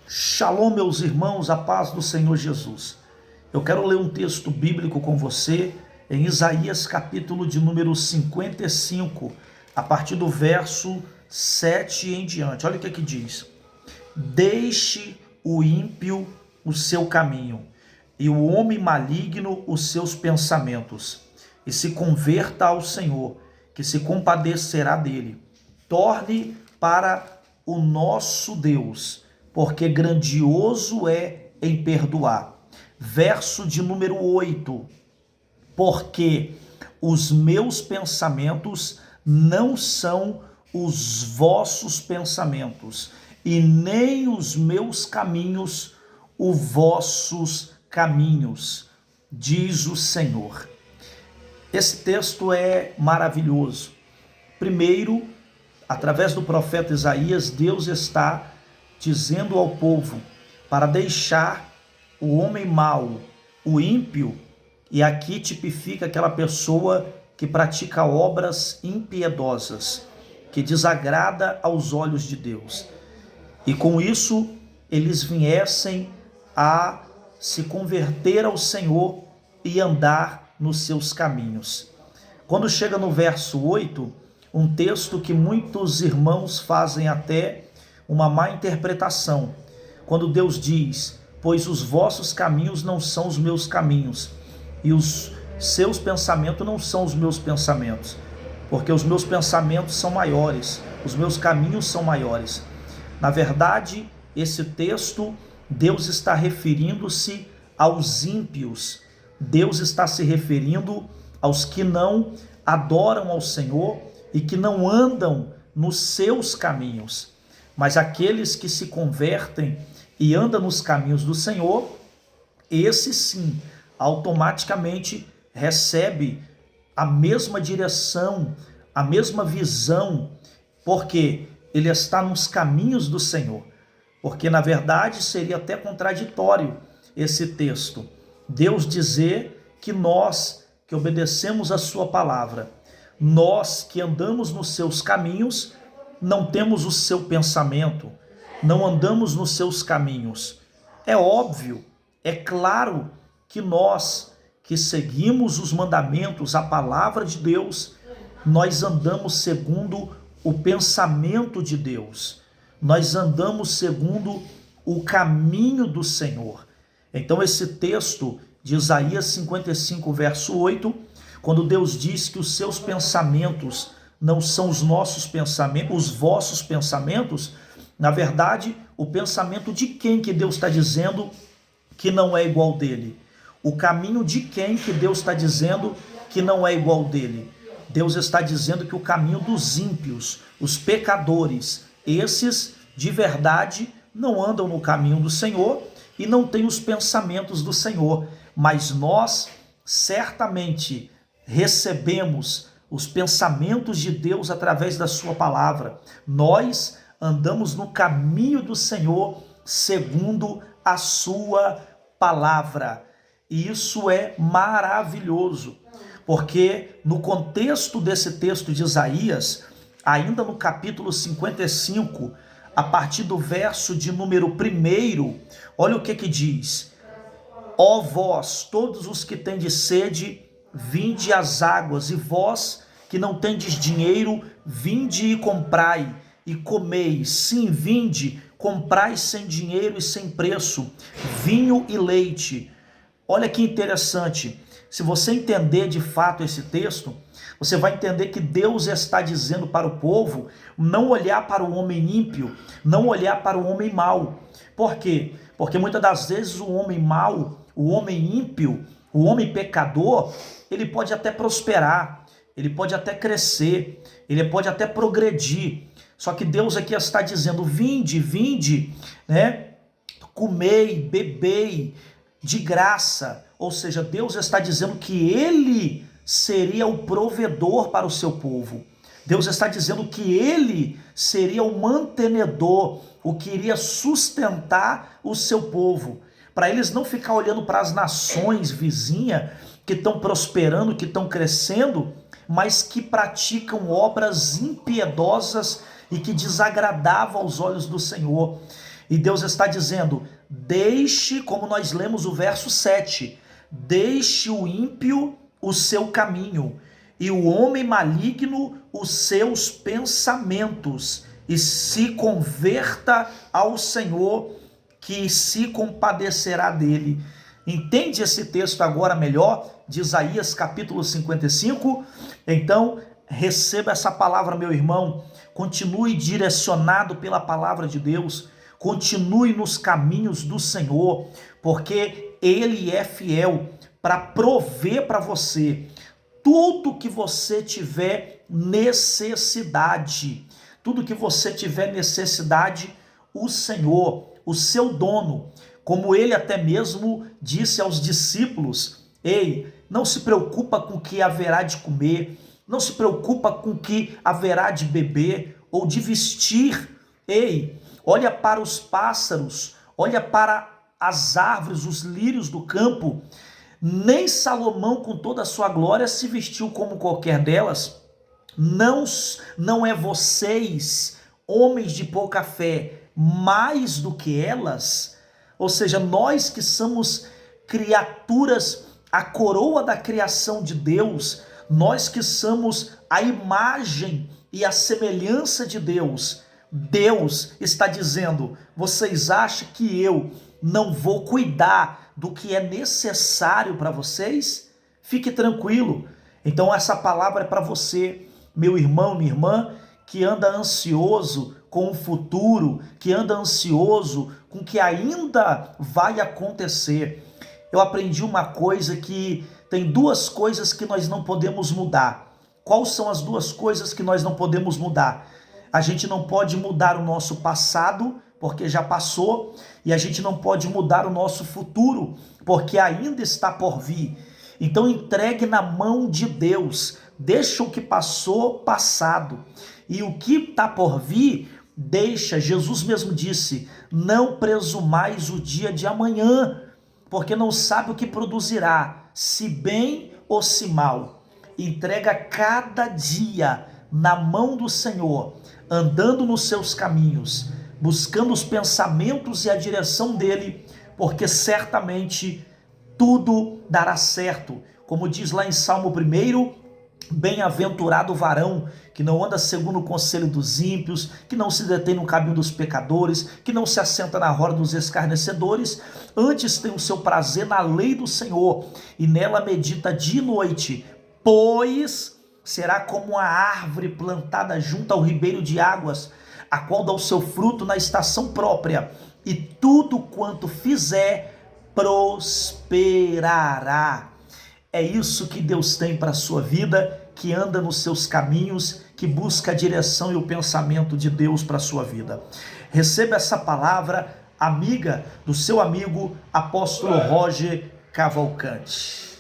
Shalom, meus irmãos, a paz do Senhor Jesus. Eu quero ler um texto bíblico com você em Isaías capítulo de número 55, a partir do verso 7 em diante. Olha o que diz: Deixe o ímpio o seu caminho e o homem maligno os seus pensamentos, e se converta ao Senhor, que se compadecerá dele. Torne para o nosso Deus, porque grandioso é em perdoar. Verso de número 8. Porque os meus pensamentos não são os vossos pensamentos, e nem os meus caminhos os vossos caminhos, diz o Senhor. Esse texto é maravilhoso. Primeiro, através do profeta Isaías, Deus está dizendo ao povo para deixar o homem mau, o ímpio, e aqui tipifica aquela pessoa que pratica obras impiedosas, que desagrada aos olhos de Deus. E com isso, eles viessem a se converter ao Senhor e andar nos seus caminhos. Quando chega no verso 8, um texto que muitos irmãos fazem até uma má interpretação, quando Deus diz: pois os vossos caminhos não são os meus caminhos, e os seus pensamentos não são os meus pensamentos, porque os meus pensamentos são maiores, os meus caminhos são maiores. Na verdade, esse texto, Deus está referindo-se aos ímpios, Deus está se referindo aos que não adoram ao Senhor e que não andam nos seus caminhos. Mas aqueles que se convertem e andam nos caminhos do Senhor, esse sim, automaticamente recebe a mesma direção, a mesma visão, porque ele está nos caminhos do Senhor. Porque na verdade seria até contraditório esse texto, Deus dizer que nós que obedecemos a sua palavra, nós que andamos nos seus caminhos, não temos o seu pensamento, não andamos nos seus caminhos. É óbvio, é claro que nós que seguimos os mandamentos, a palavra de Deus, nós andamos segundo o pensamento de Deus, nós andamos segundo o caminho do Senhor. Então esse texto de Isaías 55, verso 8, quando Deus diz que os seus pensamentos não são os nossos pensamentos, os vossos pensamentos, na verdade, o pensamento de quem que Deus está dizendo que não é igual dele? O caminho de quem que Deus está dizendo que não é igual dele? Deus está dizendo que o caminho dos ímpios, os pecadores, esses de verdade não andam no caminho do Senhor e não têm os pensamentos do Senhor, mas nós certamente recebemos os pensamentos de Deus através da sua palavra. Nós andamos no caminho do Senhor segundo a sua palavra. E isso é maravilhoso, porque no contexto desse texto de Isaías, ainda no capítulo 55, a partir do verso de número 1, olha o que diz: ó vós, todos os que tendes sede, vinde às águas, e vós que não tendes dinheiro, vinde e comprai, e comei. Sim, vinde, comprai sem dinheiro e sem preço, vinho e leite. Olha que interessante, se você entender de fato esse texto, você vai entender que Deus está dizendo para o povo não olhar para o homem ímpio, não olhar para o homem mau. Por quê? Porque muitas das vezes o homem mau, o homem ímpio, o homem pecador, ele pode até prosperar, ele pode até crescer, ele pode até progredir. Só que Deus aqui está dizendo: vinde, vinde, né? Comei, bebei de graça. Ou seja, Deus está dizendo que ele seria o provedor para o seu povo. Deus está dizendo que ele seria o mantenedor, o que iria sustentar o seu povo, para eles não ficar olhando para as nações vizinhas que estão prosperando, que estão crescendo, mas que praticam obras impiedosas e que desagradavam aos olhos do Senhor. E Deus está dizendo: deixe, como nós lemos o verso 7, deixe o ímpio o seu caminho e o homem maligno os seus pensamentos, e se converta ao Senhor, que se compadecerá dele. Entende esse texto agora melhor, de Isaías capítulo 55? Então, receba essa palavra, meu irmão, continue direcionado pela palavra de Deus, continue nos caminhos do Senhor, porque Ele é fiel para prover para você tudo que você tiver necessidade. Tudo que você tiver necessidade, o Senhor, o seu dono, como Ele até mesmo disse aos discípulos: ei, não se preocupa com o que haverá de comer, não se preocupa com o que haverá de beber ou de vestir. Ei, olha para os pássaros, olha para as árvores, os lírios do campo. Nem Salomão, com toda a sua glória, se vestiu como qualquer delas. Não é vocês, homens de pouca fé, mais do que elas? Ou seja, nós que somos criaturas, a coroa da criação de Deus, nós que somos a imagem e a semelhança de Deus, Deus está dizendo: vocês acham que eu não vou cuidar do que é necessário para vocês? Fique tranquilo. Então essa palavra é para você, meu irmão, minha irmã, que anda ansioso com o futuro, que anda ansioso com o que ainda vai acontecer. Eu aprendi uma coisa, que tem duas coisas que nós não podemos mudar. Quais são as duas coisas que nós não podemos mudar? A gente não pode mudar o nosso passado, porque já passou, e a gente não pode mudar o nosso futuro, porque ainda está por vir. Então entregue na mão de Deus, deixa o que passou passado, e o que está por vir, deixa. Jesus mesmo disse: não presumais o dia de amanhã, porque não sabe o que produzirá, se bem ou se mal. Entrega cada dia na mão do Senhor, andando nos seus caminhos, buscando os pensamentos e a direção dele, porque certamente tudo dará certo. Como diz lá em Salmo 1, bem-aventurado o varão que não anda segundo o conselho dos ímpios, que não se detém no caminho dos pecadores, que não se assenta na roda dos escarnecedores, antes tem o seu prazer na lei do Senhor, e nela medita dia e noite, pois será como uma árvore plantada junto ao ribeiro de águas, a qual dá o seu fruto na estação própria, e tudo quanto fizer prosperará. É isso que Deus tem para a sua vida, que anda nos seus caminhos, que busca a direção e o pensamento de Deus para a sua vida. Receba essa palavra amiga do seu amigo apóstolo Roger Cavalcante.